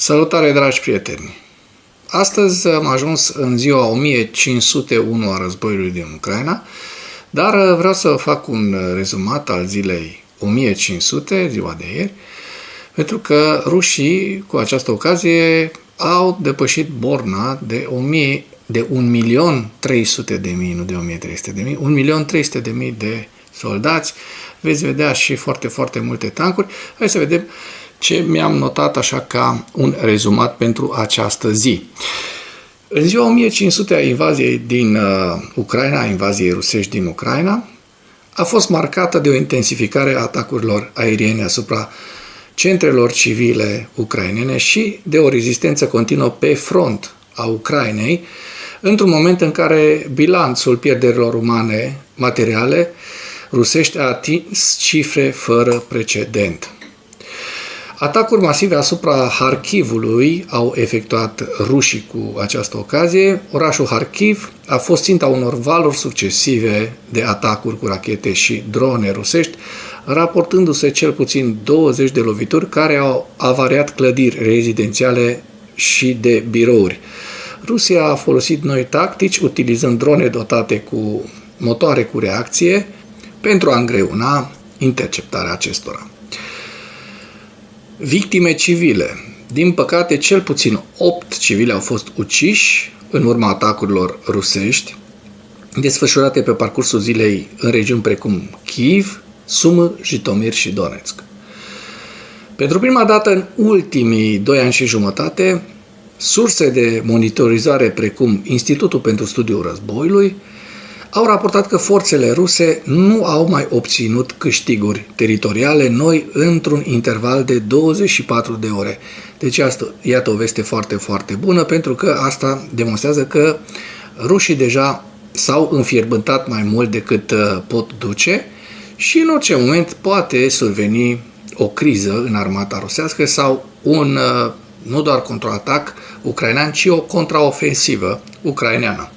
Salutare, dragi prieteni! Astăzi am ajuns în ziua 1501 a războiului din Ucraina, dar vreau să fac un rezumat al zilei 1500, ziua de ieri, pentru că rușii, cu această ocazie, au depășit borna de 1.300.000, nu de 1.300.000, 1.300.000 de soldați. Veți vedea și foarte multe tancuri. Hai să vedem ce mi-am notat așa ca un rezumat pentru această zi. În ziua 1500 a invaziei din Ucraina, a invaziei rusești din Ucraina, a fost marcată de o intensificare a atacurilor aeriene asupra centrelor civile ucrainene și de o rezistență continuă pe front a Ucrainei, într-un moment în care bilanțul pierderilor umane materiale rusești a atins cifre fără precedent. Atacuri masive asupra Harkivului au efectuat rușii cu această ocazie. Orașul Harkiv a fost ținta unor valuri succesive de atacuri cu rachete și drone rusești, raportându-se cel puțin 20 de lovituri care au avariat clădiri rezidențiale și de birouri. Rusia a folosit noi tactici, utilizând drone dotate cu motoare cu reacție pentru a îngreuna interceptarea acestora. Victime civile. Din păcate, cel puțin 8 civili au fost uciși în urma atacurilor rusești, desfășurate pe parcursul zilei în regiuni precum Kyiv, Sumă, Jitomir și Donetsk. Pentru prima dată în ultimii 2 ani și jumătate, surse de monitorizare precum Institutul pentru Studiul Războiului au raportat că forțele ruse nu au mai obținut câștiguri teritoriale noi într-un interval de 24 de ore. Deci iată o veste foarte bună, pentru că asta demonstrează că rușii deja s-au înfierbântat mai mult decât pot duce și în orice moment poate surveni o criză în armata rusească sau un, nu doar contraatac ucrainean, ci o contraofensivă ucraineană.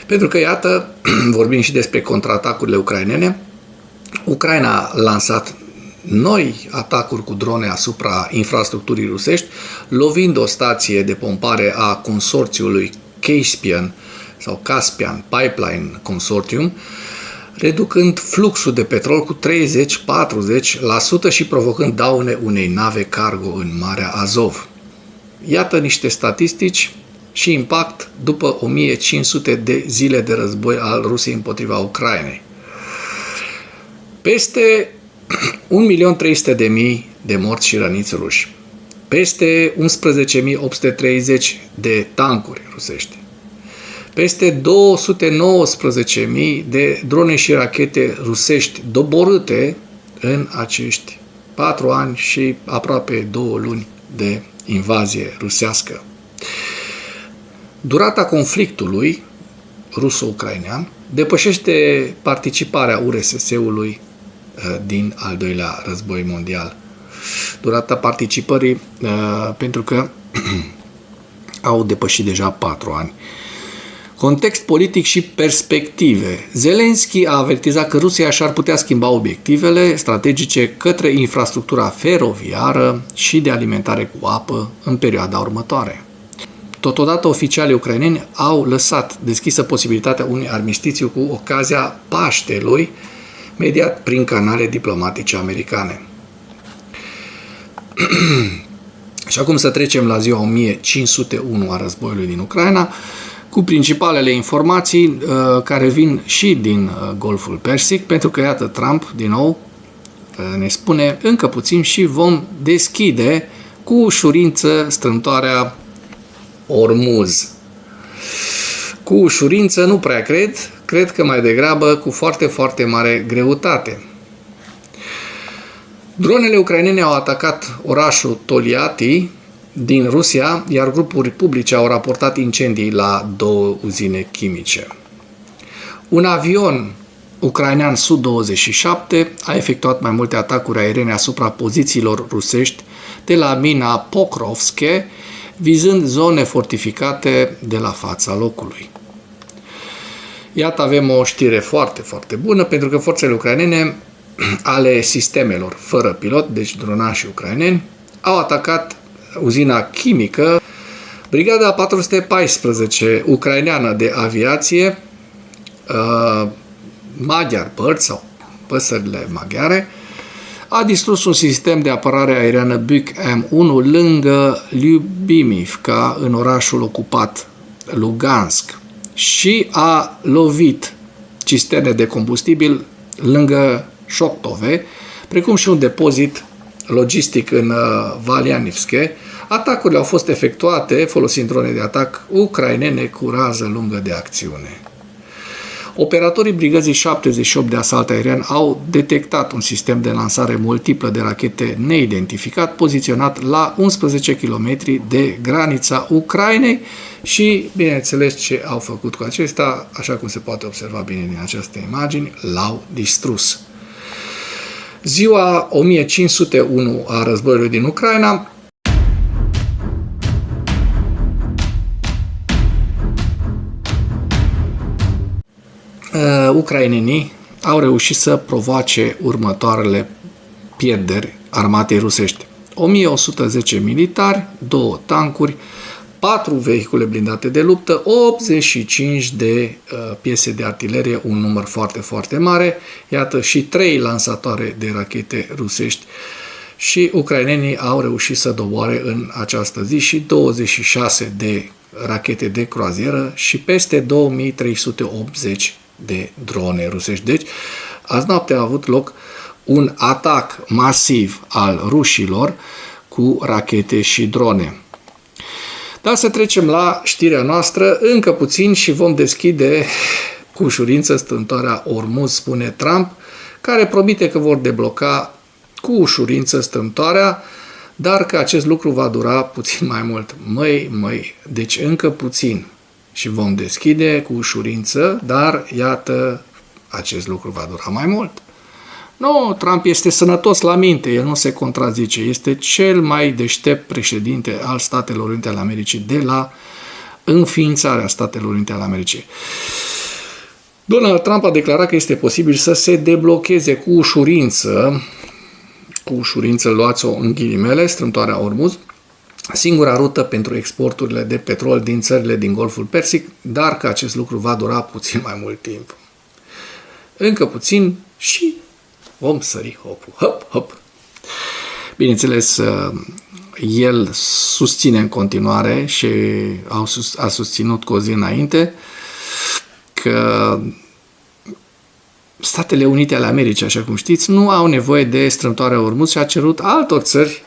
Pentru că, iată, vorbim și despre contraatacurile ucrainene, Ucraina a lansat noi atacuri cu drone asupra infrastructurii rusești, lovind o stație de pompare a consorțiului Caspian Pipeline Consortium, reducând fluxul de petrol cu 30-40% și provocând daune unei nave cargo în Marea Azov. Iată niște statistici și impact după 1500 de zile de război al Rusiei împotriva Ucrainei. Peste 1.300.000 de morți și răniți ruși, peste 11.830 de tancuri rusești, peste 219.000 de drone și rachete rusești doborâte în acești 4 ani și aproape 2 luni de invazie rusească. Durata conflictului ruso-ucrainean depășește participarea URSS-ului din al doilea război mondial. Durata participării pentru că au depășit deja 4 ani. Context politic și perspective. Zelenski a avertizat că Rusia și-ar putea schimba obiectivele strategice către infrastructura feroviară și de alimentare cu apă în perioada următoare. Totodată, oficialii ucraineni au lăsat deschisă posibilitatea unui armistițiu cu ocazia Paștelui, mediat prin canale diplomatice americane. Și acum să trecem la ziua 1501 a războiului din Ucraina, cu principalele informații care vin și din Golful Persic, pentru că, iată, Trump, din nou, ne spune încă puțin și vom deschide cu ușurință strâmtoarea Ormuz. Cu ușurință nu prea cred că mai degrabă cu foarte mare greutate. Dronele ucrainene au atacat orașul Toliati din Rusia, iar grupuri publice au raportat incendii la 2 uzine chimice. Un avion ucrainean Su-27 a efectuat mai multe atacuri aeriene asupra pozițiilor rusești de la mina Pokrovske, vizând zone fortificate de la fața locului. Iată, avem o știre foarte bună, pentru că forțele ucrainene ale sistemelor fără pilot, deci dronașii ucraineni, au atacat uzina chimică. Brigada 414 ucraineană de aviație, Magyar Bird sau păsările maghiare, a distrus un sistem de apărare aeriană Buk M1 lângă Lyubimivka, în orașul ocupat Lugansk, și a lovit cisterne de combustibil lângă Șoctove, precum și un depozit logistic în Valianivske. Atacurile au fost efectuate folosind drone de atac ucrainene cu rază lungă de acțiune. Operatorii Brigăzii 78 de asalt aerian au detectat un sistem de lansare multiplă de rachete neidentificat, poziționat la 11 km de granița Ucrainei și, bineînțeles, ce au făcut cu acesta, așa cum se poate observa bine din aceste imagini, l-au distrus. Ziua 1501 a războiului din Ucraina, ucrainenii au reușit să provoace următoarele pierderi armatei rusești. 1110 militari, 2 tancuri, 4 vehicule blindate de luptă, 85 de piese de artilerie, un număr foarte, foarte mare, iată, și 3 lansatoare de rachete rusești. Și ucrainenii au reușit să doboare în această zi și 26 de rachete de croazieră și peste 2380 de drone rusești. Deci, azi noapte a avut loc un atac masiv al rușilor cu rachete și drone. Dar să trecem la știrea noastră încă puțin și vom deschide cu ușurință strâmtoarea Ormuz, spune Trump, care promite că vor debloca cu ușurință strâmtoarea, dar că acest lucru va dura puțin mai mult. Deci încă puțin și vom deschide cu ușurință, dar iată, acest lucru va dura mai mult. Nu, Trump este sănătos la minte, el nu se contrazice, este cel mai deștept președinte al Statelor Unite ale Americii de la înființarea Statelor Unite ale Americii. Donald Trump a declarat că este posibil să se deblocheze cu ușurință, luați-o în ghilimele, strâmtoarea Ormuz, singura rută pentru exporturile de petrol din țările din Golful Persic, dar că acest lucru va dura puțin mai mult timp. Încă puțin și vom sări hopul. Hop, hop. Bineînțeles, el susține în continuare și a susținut cu o zi înainte că Statele Unite ale Americii, așa cum știți, nu au nevoie de strâmtoarea Ormuz și a cerut altor țări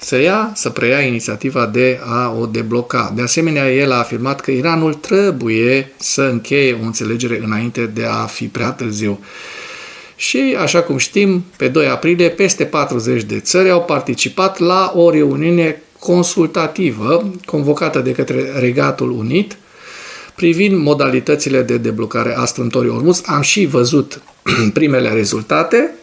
să preia inițiativa de a o debloca. De asemenea, el a afirmat că Iranul trebuie să încheie o înțelegere înainte de a fi prea târziu. Și, așa cum știm, pe 2 aprilie, peste 40 de țări au participat la o reuniune consultativă convocată de către Regatul Unit privind modalitățile de deblocare a strâmtorii Ormuz. Am și văzut primele rezultate.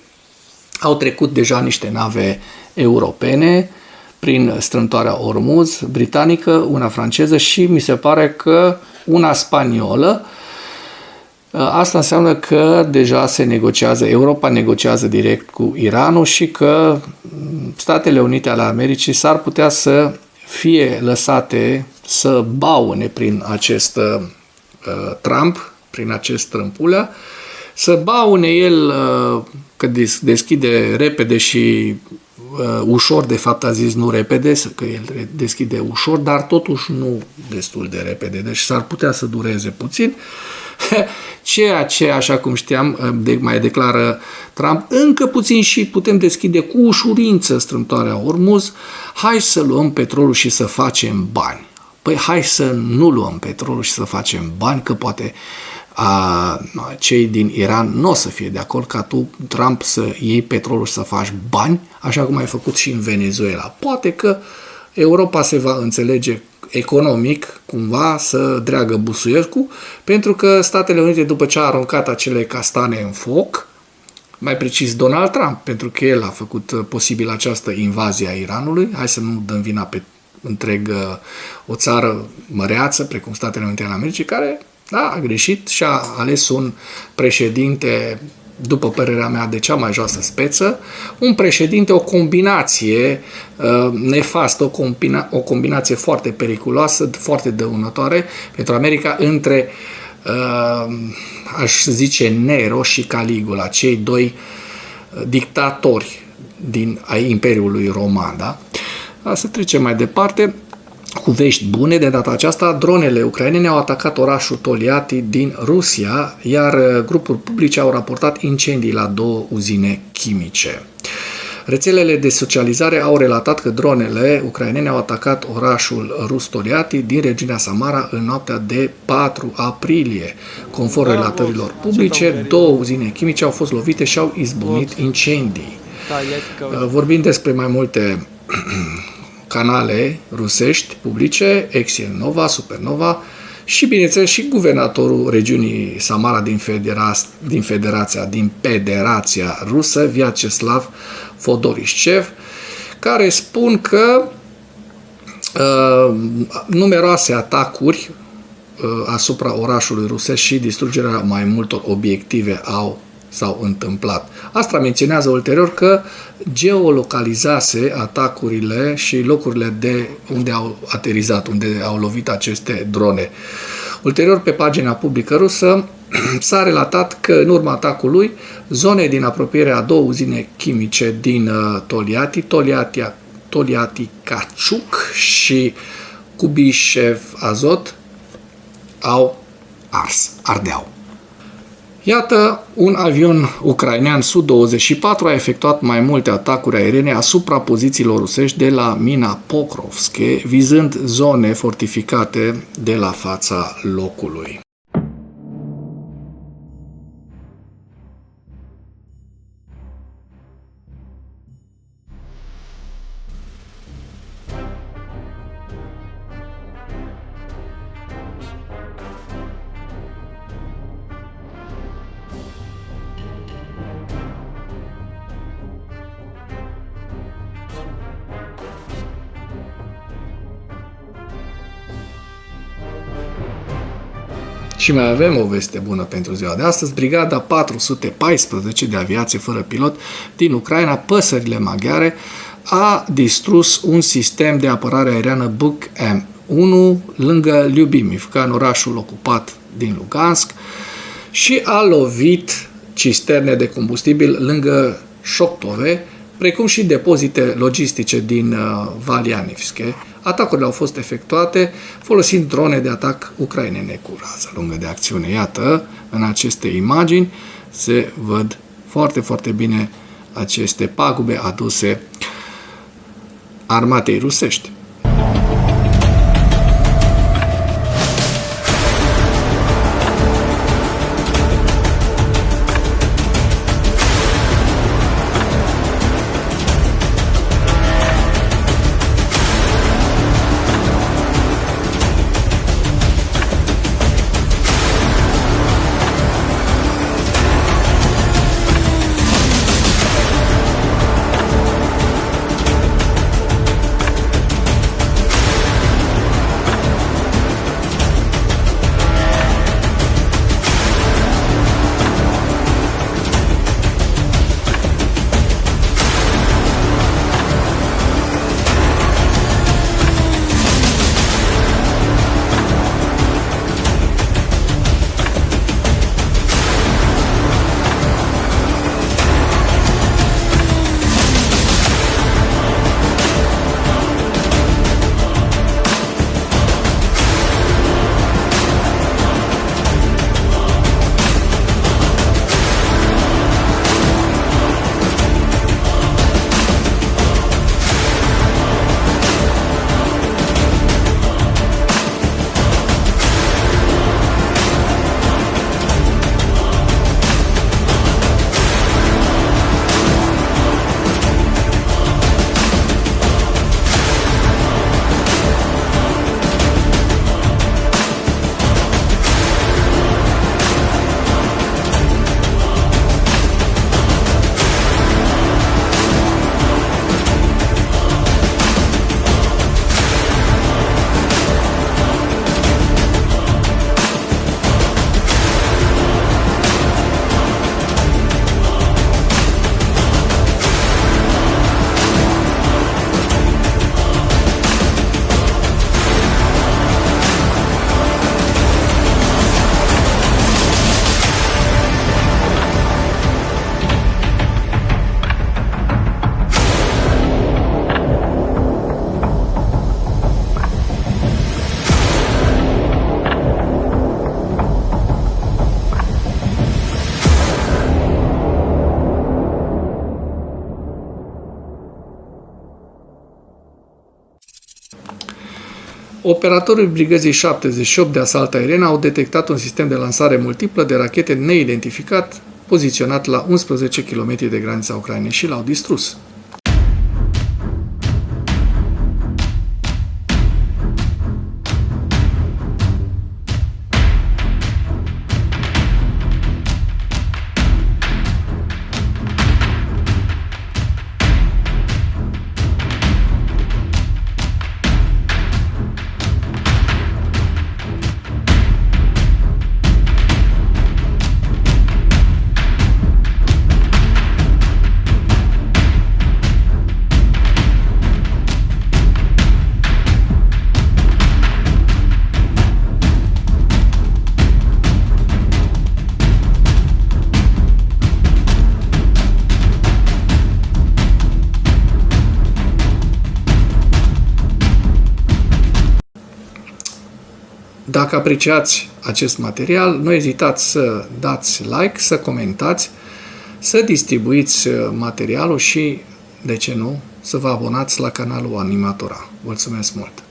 Au trecut deja niște nave europene prin strâmtoarea Ormuz, britanică, una franceză și mi se pare că una spaniolă. Asta înseamnă că deja se negociază, Europa negociază direct cu Iranul și că Statele Unite ale Americii s-ar putea să fie lăsate să baune prin acest Trump, prin acest trâmpulă, să baune el că deschide repede și ușor, de fapt a zis nu repede, că el deschide ușor, dar totuși nu destul de repede, deci s-ar putea să dureze puțin. Ceea ce, așa cum știam, mai declară Trump, încă puțin și putem deschide cu ușurință strâmtoarea Ormuz, hai să luăm petrolul și să facem bani. Păi hai să nu luăm petrolul și să facem bani, că poate cei din Iran nu o să fie de acord ca tu, Trump, să iei petrolul și să faci bani, așa cum ai făcut și în Venezuela. Poate că Europa se va înțelege economic, cumva, să dreagă busuiercul, pentru că Statele Unite, după ce a aruncat acele castane în foc, mai precis Donald Trump, pentru că el a făcut posibil această invazie a Iranului, hai să nu dăm vina pe întreg o țară măreață, precum Statele Unite ale Americii, care a greșit și a ales un președinte după părerea mea, de cea mai joasă speță, un președinte, o combinație nefastă, o combinație foarte periculoasă, foarte dăunătoare pentru America între, aș zice, Nero și Caligula, cei doi dictatori ai Imperiului Roman. Da? Să trecem mai departe cu vești bune. De data aceasta, dronele ucrainene au atacat orașul Toliati din Rusia, iar grupuri publice au raportat incendii la 2 uzine chimice. Rețelele de socializare au relatat că dronele ucrainene au atacat orașul rus Toliati din regiunea Samara în noaptea de 4 aprilie. Conform relatărilor publice, 2 uzine chimice au fost lovite și au izbucnit incendii. Vorbind despre mai multe canale rusești publice, Exil Nova, Supernova și, bineînțeles, și guvernatorul regiunii Samara din Federația Rusă, Vyacheslav Fodorișcev, care spun că numeroase atacuri asupra orașului rusesc și distrugerea mai multor obiective s-au întâmplat. Asta menționează ulterior că geolocalizase atacurile și locurile de unde au aterizat, unde au lovit aceste drone. Ulterior, pe pagina publică rusă, s-a relatat că în urma atacului, zone din apropierea a 2 uzine chimice din Toliati Kachuk și Kubișev Azot au ardeau. Iată, un avion ucrainean Su-24 a efectuat mai multe atacuri aeriene asupra pozițiilor rusești de la mina Pokrovske, vizând zone fortificate de la fața locului. Și mai avem o veste bună pentru ziua de astăzi. Brigada 414 de aviație fără pilot din Ucraina, păsările maghiare, a distrus un sistem de apărare aeriană Buk M1 lângă Lyubimivka, în orașul ocupat din Lugansk, și a lovit cisterne de combustibil lângă Șoctove, precum și depozite logistice din Valianivske. Atacurile au fost efectuate folosind drone de atac ucrainene cu rază lungă de acțiune. Iată, în aceste imagini se văd foarte, foarte bine aceste pagube aduse armatei rusești. Operatorii Brigăzii 78 de asalt aerian au detectat un sistem de lansare multiplă de rachete neidentificat, poziționat la 11 km de granița Ucrainei și l-au distrus. Dacă apreciați acest material, nu ezitați să dați like, să comentați, să distribuiți materialul și, de ce nu, să vă abonați la canalul Animatora. Mulțumesc mult!